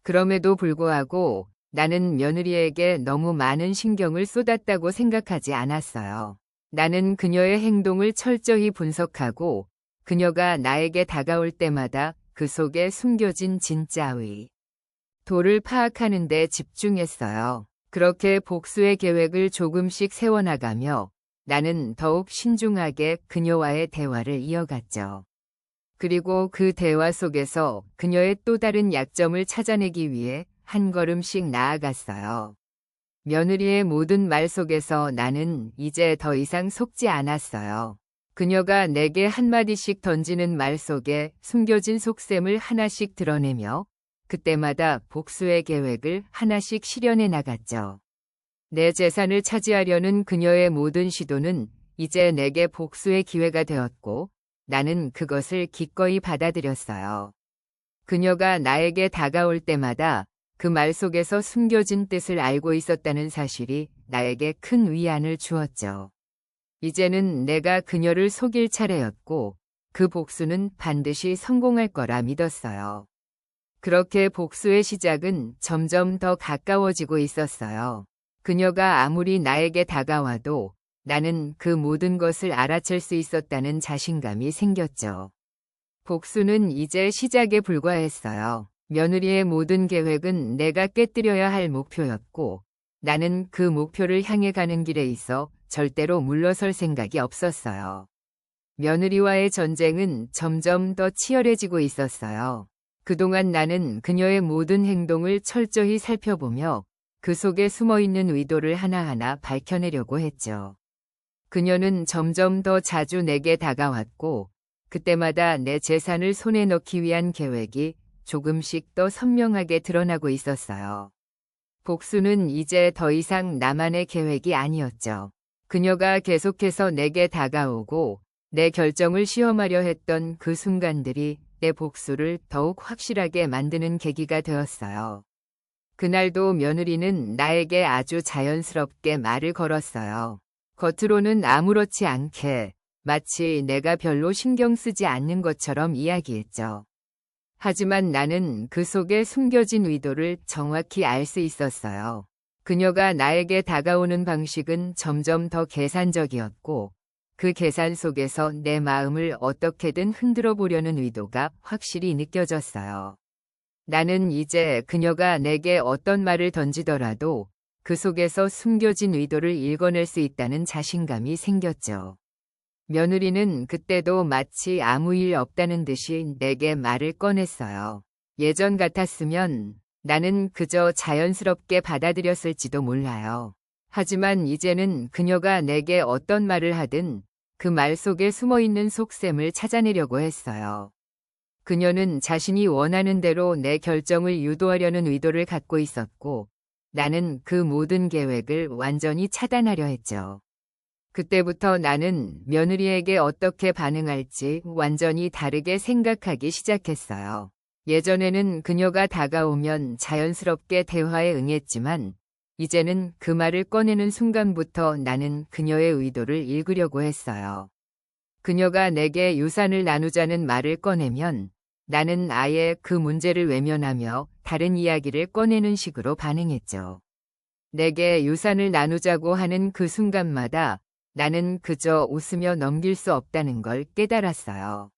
그럼에도 불구하고 나는 며느리에게 너무 많은 신경을 쏟았다고 생각하지 않았어요. 나는 그녀의 행동을 철저히 분석하고 그녀가 나에게 다가올 때마다 그 속에 숨겨진 진짜 의도를 파악하는 데 집중했어요. 그렇게 복수의 계획을 조금씩 세워나가며 나는 더욱 신중하게 그녀와의 대화를 이어갔죠. 그리고 그 대화 속에서 그녀의 또 다른 약점을 찾아내기 위해 한 걸음씩 나아갔어요. 며느리의 모든 말 속에서 나는 이제 더 이상 속지 않았어요. 그녀가 내게 한마디씩 던지는 말 속에 숨겨진 속셈을 하나씩 드러내며 그때마다 복수의 계획을 하나씩 실현해 나갔죠. 내 재산을 차지하려는 그녀의 모든 시도는 이제 내게 복수의 기회가 되었고 나는 그것을 기꺼이 받아들였어요. 그녀가 나에게 다가올 때마다 그 말 속에서 숨겨진 뜻을 알고 있었다는 사실이 나에게 큰 위안을 주었죠. 이제는 내가 그녀를 속일 차례였고 그 복수는 반드시 성공할 거라 믿었어요. 그렇게 복수의 시작은 점점 더 가까워지고 있었어요. 그녀가 아무리 나에게 다가와도 나는 그 모든 것을 알아챌 수 있었다는 자신감이 생겼죠. 복수는 이제 시작에 불과했어요. 며느리의 모든 계획은 내가 깨뜨려야 할 목표였고 나는 그 목표를 향해 가는 길에 있어 절대로 물러설 생각이 없었어요. 며느리와의 전쟁은 점점 더 치열해지고 있었어요. 그동안 나는 그녀의 모든 행동을 철저히 살펴보며 그 속에 숨어있는 의도를 하나하나 밝혀내려고 했죠. 그녀는 점점 더 자주 내게 다가왔고 그때마다 내 재산을 손에 넣기 위한 계획이 조금씩 더 선명하게 드러나고 있었어요. 복수는 이제 더 이상 나만의 계획이 아니었죠. 그녀가 계속해서 내게 다가오고 내 결정을 시험하려 했던 그 순간들이 내 복수를 더욱 확실하게 만드는 계기가 되었어요. 그날도 며느리는 나에게 아주 자연스럽게 말을 걸었어요. 겉으로는 아무렇지 않게 마치 내가 별로 신경 쓰지 않는 것처럼 이야기했죠. 하지만 나는 그 속에 숨겨진 의도를 정확히 알 수 있었어요. 그녀가 나에게 다가오는 방식은 점점 더 계산적이었고 그 계산 속에서 내 마음을 어떻게든 흔들어 보려는 의도가 확실히 느껴졌어요. 나는 이제 그녀가 내게 어떤 말을 던지더라도 그 속에서 숨겨진 의도를 읽어낼 수 있다는 자신감이 생겼죠. 며느리는 그때도 마치 아무 일 없다는 듯이 내게 말을 꺼냈어요. 예전 같았으면 나는 그저 자연스럽게 받아들였을지도 몰라요. 하지만 이제는 그녀가 내게 어떤 말을 하든 그 말 속에 숨어있는 속셈을 찾아내려고 했어요. 그녀는 자신이 원하는 대로 내 결정을 유도하려는 의도를 갖고 있었고 나는 그 모든 계획을 완전히 차단하려 했죠. 그때부터 나는 며느리에게 어떻게 반응할지 완전히 다르게 생각하기 시작했어요. 예전에는 그녀가 다가오면 자연스럽게 대화에 응했지만 이제는 그 말을 꺼내는 순간부터 나는 그녀의 의도를 읽으려고 했어요. 그녀가 내게 유산을 나누자는 말을 꺼내면 나는 아예 그 문제를 외면하며 다른 이야기를 꺼내는 식으로 반응했죠. 내게 유산을 나누자고 하는 그 순간마다 나는 그저 웃으며 넘길 수 없다는 걸 깨달았어요.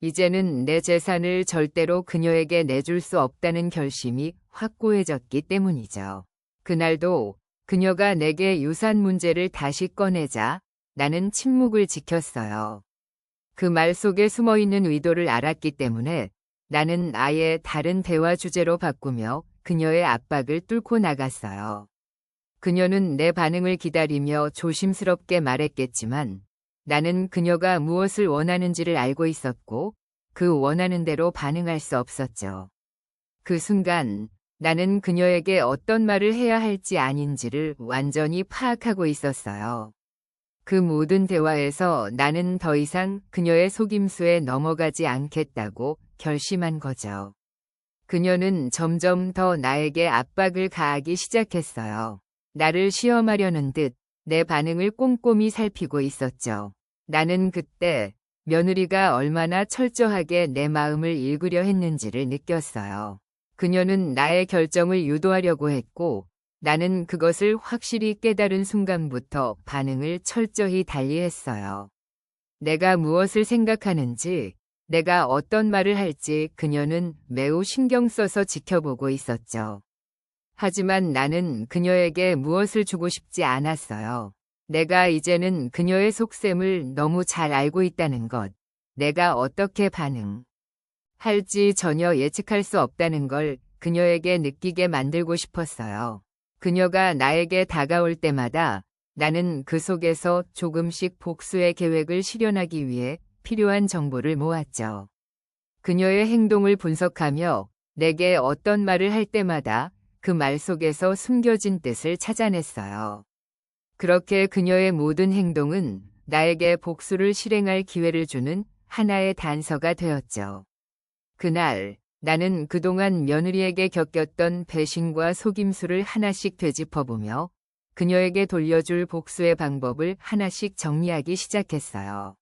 이제는 내 재산을 절대로 그녀에게 내줄 수 없다는 결심이 확고해졌기 때문이죠. 그날도 그녀가 내게 유산 문제를 다시 꺼내자 나는 침묵을 지켰어요. 그 말 속에 숨어있는 의도를 알았기 때문에 나는 아예 다른 대화 주제로 바꾸며 그녀의 압박을 뚫고 나갔어요. 그녀는 내 반응을 기다리며 조심스럽게 말했겠지만 나는 그녀가 무엇을 원하는지를 알고 있었고 그 원하는 대로 반응할 수 없었죠. 그 순간 나는 그녀에게 어떤 말을 해야 할지 아닌지를 완전히 파악하고 있었어요. 그 모든 대화에서 나는 더 이상 그녀의 속임수에 넘어가지 않겠다고 결심한 거죠. 그녀는 점점 더 나에게 압박을 가하기 시작했어요. 나를 시험하려는 듯 내 반응을 꼼꼼히 살피고 있었죠. 나는 그때 며느리가 얼마나 철저하게 내 마음을 읽으려 했는지를 느꼈어요. 그녀는 나의 결정을 유도하려고 했고 나는 그것을 확실히 깨달은 순간부터 반응을 철저히 달리했어요. 내가 무엇을 생각하는지, 내가 어떤 말을 할지 그녀는 매우 신경 써서 지켜보고 있었죠. 하지만 나는 그녀에게 무엇을 주고 싶지 않았어요. 내가 이제는 그녀의 속셈을 너무 잘 알고 있다는 것, 내가 어떻게 반응할지 전혀 예측할 수 없다는 걸 그녀에게 느끼게 만들고 싶었어요. 그녀가 나에게 다가올 때마다 나는 그 속에서 조금씩 복수의 계획을 실현하기 위해 필요한 정보를 모았죠. 그녀의 행동을 분석하며 내게 어떤 말을 할 때마다 그 말 속에서 숨겨진 뜻을 찾아냈어요. 그렇게 그녀의 모든 행동은 나에게 복수를 실행할 기회를 주는 하나의 단서가 되었죠. 그날 나는 그동안 며느리에게 겪었던 배신과 속임수를 하나씩 되짚어보며 그녀에게 돌려줄 복수의 방법을 하나씩 정리하기 시작했어요.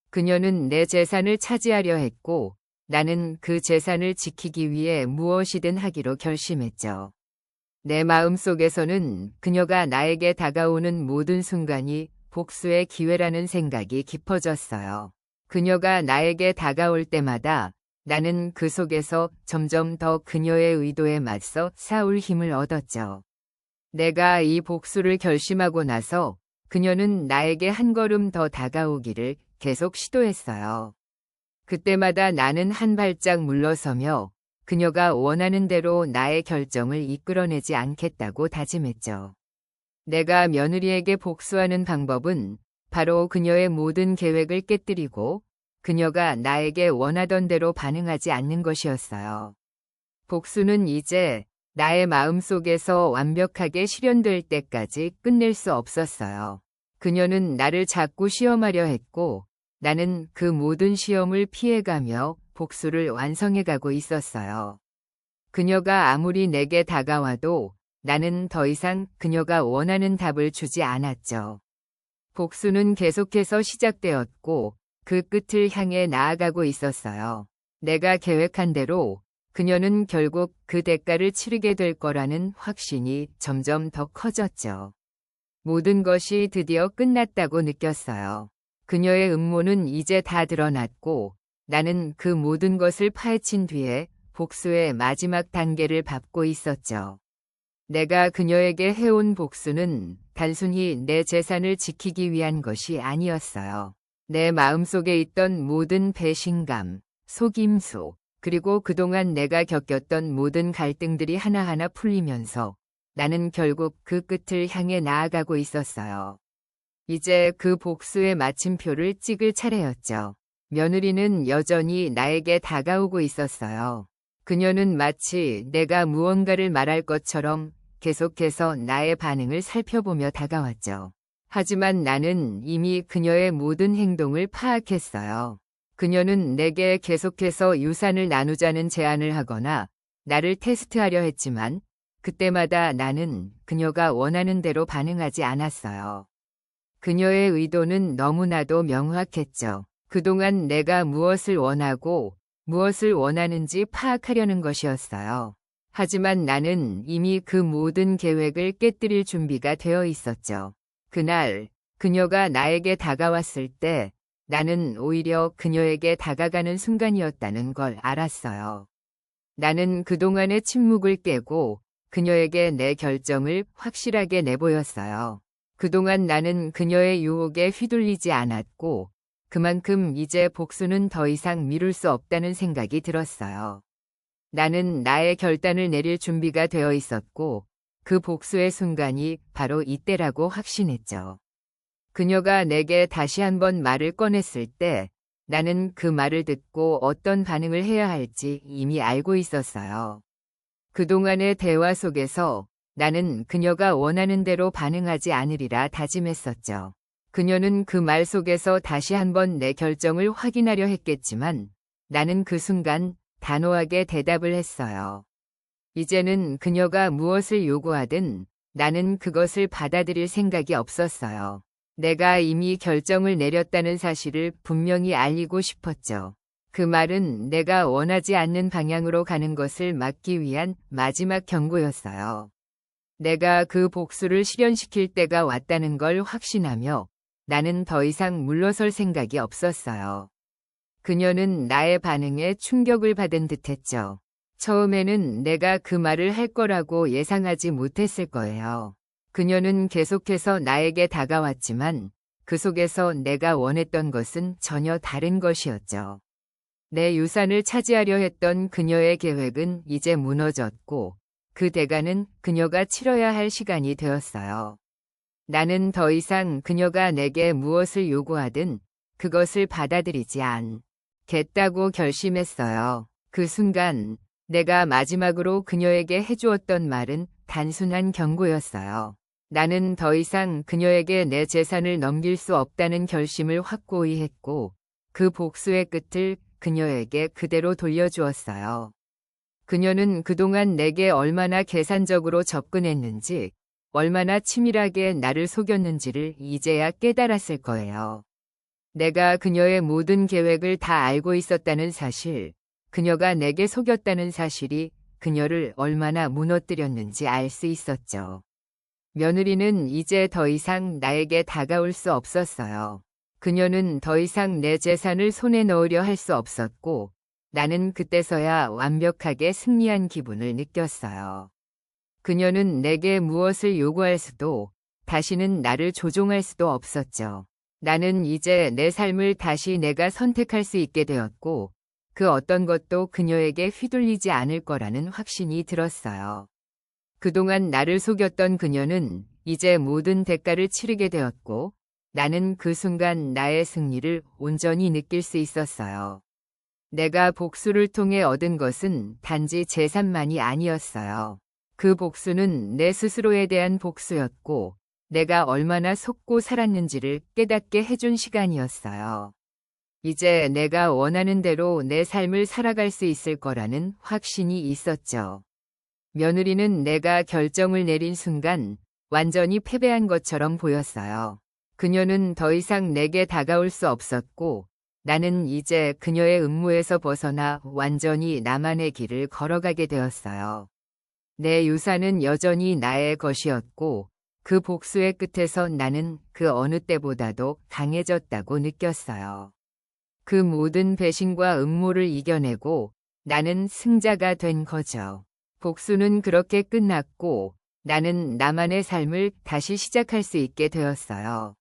그녀는 내 재산을 차지하려 했고 나는 그 재산을 지키기 위해 무엇이든 하기로 결심했죠. 내 마음속에서는 그녀가 나에게 다가오는 모든 순간이 복수의 기회라는 생각이 깊어졌어요. 그녀가 나에게 다가올 때마다 나는 그 속에서 점점 더 그녀의 의도에 맞서 싸울 힘을 얻었죠. 내가 이 복수를 결심하고 나서 그녀는 나에게 한 걸음 더 다가오기를 계속 시도했어요. 그때마다 나는 한 발짝 물러서며 그녀가 원하는 대로 나의 결정을 이끌어내지 않겠다고 다짐했죠. 내가 며느리에게 복수하는 방법은 바로 그녀의 모든 계획을 깨뜨리고 그녀가 나에게 원하던 대로 반응하지 않는 것이었어요. 복수는 이제 나의 마음속에서 완벽하게 실현될 때까지 끝낼 수 없었어요. 그녀는 나를 자꾸 시험하려 했고 나는 그 모든 시험을 피해가며 복수를 완성해가고 있었어요. 그녀가 아무리 내게 다가와도 나는 더 이상 그녀가 원하는 답을 주지 않았죠. 복수는 계속해서 시작되었고 그 끝을 향해 나아가고 있었어요. 내가 계획한 대로 그녀는 결국 그 대가를 치르게 될 거라는 확신이 점점 더 커졌죠. 모든 것이 드디어 끝났다고 느꼈어요. 그녀의 음모는 이제 다 드러났고 나는 그 모든 것을 파헤친 뒤에 복수의 마지막 단계를 밟고 있었죠. 내가 그녀에게 해온 복수는 단순히 내 재산을 지키기 위한 것이 아니었어요. 내 마음속에 있던 모든 배신감, 속임수, 그리고 그동안 내가 겪었던 모든 갈등들이 하나하나 풀리면서 나는 결국 그 끝을 향해 나아가고 있었어요. 이제 그 복수의 마침표를 찍을 차례였죠. 며느리는 여전히 나에게 다가오고 있었어요. 그녀는 마치 내가 무언가를 말할 것처럼 계속해서 나의 반응을 살펴보며 다가왔죠. 하지만 나는 이미 그녀의 모든 행동을 파악했어요. 그녀는 내게 계속해서 유산을 나누자는 제안을 하거나 나를 테스트하려 했지만 그때마다 나는 그녀가 원하는 대로 반응하지 않았어요. 그녀의 의도는 너무나도 명확했죠. 그동안 내가 무엇을 원하고 무엇을 원하는지 파악하려는 것이었어요. 하지만 나는 이미 그 모든 계획을 깨뜨릴 준비가 되어 있었죠. 그날 그녀가 나에게 다가왔을 때 나는 오히려 그녀에게 다가가는 순간이었다는 걸 알았어요. 나는 그동안의 침묵을 깨고 그녀에게 내 결정을 확실하게 내보였어요. 그동안 나는 그녀의 유혹에 휘둘리지 않았고 그만큼 이제 복수는 더 이상 미룰 수 없다는 생각이 들었어요. 나는 나의 결단을 내릴 준비가 되어 있었고 그 복수의 순간이 바로 이때라고 확신했죠. 그녀가 내게 다시 한번 말을 꺼냈을 때 나는 그 말을 듣고 어떤 반응을 해야 할지 이미 알고 있었어요. 그동안의 대화 속에서 나는 그녀가 원하는 대로 반응하지 않으리라 다짐했었죠. 그녀는 그 말 속에서 다시 한번 내 결정을 확인하려 했겠지만 나는 그 순간 단호하게 대답을 했어요. 이제는 그녀가 무엇을 요구하든 나는 그것을 받아들일 생각이 없었어요. 내가 이미 결정을 내렸다는 사실을 분명히 알리고 싶었죠. 그 말은 내가 원하지 않는 방향으로 가는 것을 막기 위한 마지막 경고였어요. 내가 그 복수를 실현시킬 때가 왔다는 걸 확신하며 나는 더 이상 물러설 생각이 없었어요. 그녀는 나의 반응에 충격을 받은 듯했죠. 처음에는 내가 그 말을 할 거라고 예상하지 못했을 거예요. 그녀는 계속해서 나에게 다가왔지만 그 속에서 내가 원했던 것은 전혀 다른 것이었죠. 내 유산을 차지하려 했던 그녀의 계획은 이제 무너졌고 그 대가는 그녀가 치러야 할 시간이 되었어요. 나는 더 이상 그녀가 내게 무엇을 요구하든 그것을 받아들이지 않겠다고 결심했어요. 그 순간 내가 마지막으로 그녀에게 해주었던 말은 단순한 경고였어요. 나는 더 이상 그녀에게 내 재산을 넘길 수 없다는 결심을 확고히 했고 그 복수의 끝을 그녀에게 그대로 돌려주었어요. 그녀는 그동안 내게 얼마나 계산적으로 접근했는지, 얼마나 치밀하게 나를 속였는지를 이제야 깨달았을 거예요. 내가 그녀의 모든 계획을 다 알고 있었다는 사실, 그녀가 내게 속였다는 사실이 그녀를 얼마나 무너뜨렸는지 알 수 있었죠. 며느리는 이제 더 이상 나에게 다가올 수 없었어요. 그녀는 더 이상 내 재산을 손에 넣으려 할 수 없었고, 나는 그때서야 완벽하게 승리한 기분을 느꼈어요. 그녀는 내게 무엇을 요구할 수도, 다시는 나를 조종할 수도 없었죠. 나는 이제 내 삶을 다시 내가 선택할 수 있게 되었고, 그 어떤 것도 그녀에게 휘둘리지 않을 거라는 확신이 들었어요. 그동안 나를 속였던 그녀는 이제 모든 대가를 치르게 되었고, 나는 그 순간 나의 승리를 온전히 느낄 수 있었어요. 내가 복수를 통해 얻은 것은 단지 재산만이 아니었어요. 그 복수는 내 스스로에 대한 복수였고, 내가 얼마나 속고 살았는지를 깨닫게 해준 시간이었어요. 이제 내가 원하는 대로 내 삶을 살아갈 수 있을 거라는 확신이 있었죠. 며느리는 내가 결정을 내린 순간 완전히 패배한 것처럼 보였어요. 그녀는 더 이상 내게 다가올 수 없었고, 나는 이제 그녀의 음모에서 벗어나 완전히 나만의 길을 걸어가게 되었어요. 내 유산은 여전히 나의 것이었고, 그 복수의 끝에서 나는 그 어느 때보다도 강해졌다고 느꼈어요. 그 모든 배신과 음모를 이겨내고 나는 승자가 된 거죠. 복수는 그렇게 끝났고 나는 나만의 삶을 다시 시작할 수 있게 되었어요.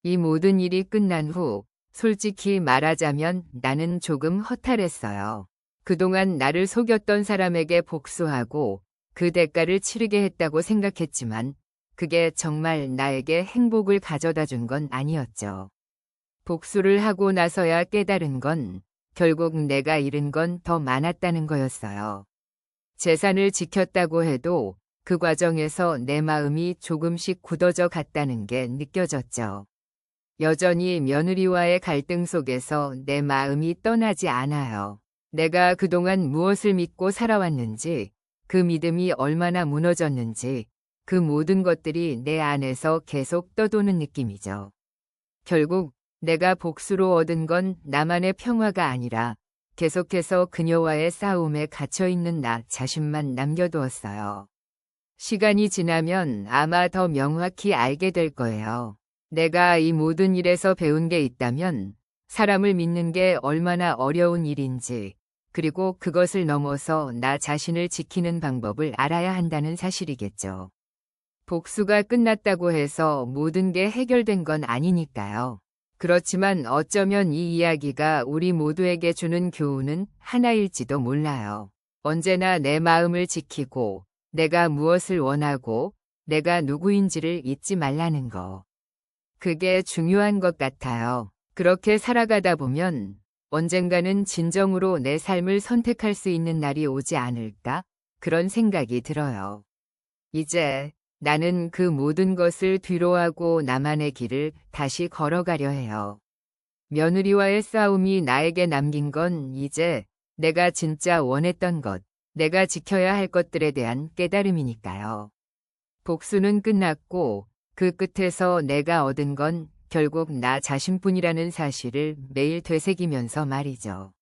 이 모든 일이 끝난 후 솔직히 말하자면 나는 조금 허탈했어요. 그동안 나를 속였던 사람에게 복수하고 그 대가를 치르게 했다고 생각했지만 그게 정말 나에게 행복을 가져다 준 건 아니었죠. 복수를 하고 나서야 깨달은 건 결국 내가 잃은 건 더 많았다는 거였어요. 재산을 지켰다고 해도 그 과정에서 내 마음이 조금씩 굳어져 갔다는 게 느껴졌죠. 여전히 며느리와의 갈등 속에서 내 마음이 떠나지 않아요. 내가 그동안 무엇을 믿고 살아왔는지, 그 믿음이 얼마나 무너졌는지 그 모든 것들이 내 안에서 계속 떠도는 느낌이죠. 결국 내가 복수로 얻은 건 나만의 평화가 아니라 계속해서 그녀와의 싸움에 갇혀있는 나 자신만 남겨두었어요. 시간이 지나면 아마 더 명확히 알게 될 거예요. 내가 이 모든 일에서 배운 게 있다면 사람을 믿는 게 얼마나 어려운 일인지, 그리고 그것을 넘어서 나 자신을 지키는 방법을 알아야 한다는 사실이겠죠. 복수가 끝났다고 해서 모든 게 해결된 건 아니니까요. 그렇지만 어쩌면 이 이야기가 우리 모두에게 주는 교훈은 하나일지도 몰라요. 언제나 내 마음을 지키고 내가 무엇을 원하고 내가 누구인지를 잊지 말라는 거. 그게 중요한 것 같아요. 그렇게 살아가다 보면 언젠가는 진정으로 내 삶을 선택할 수 있는 날이 오지 않을까? 그런 생각이 들어요. 이제 나는 그 모든 것을 뒤로하고 나만의 길을 다시 걸어가려 해요. 며느리와의 싸움이 나에게 남긴 건 이제 내가 진짜 원했던 것, 내가 지켜야 할 것들에 대한 깨달음이니까요. 복수는 끝났고 그 끝에서 내가 얻은 건 결국 나 자신뿐이라는 사실을 매일 되새기면서 말이죠.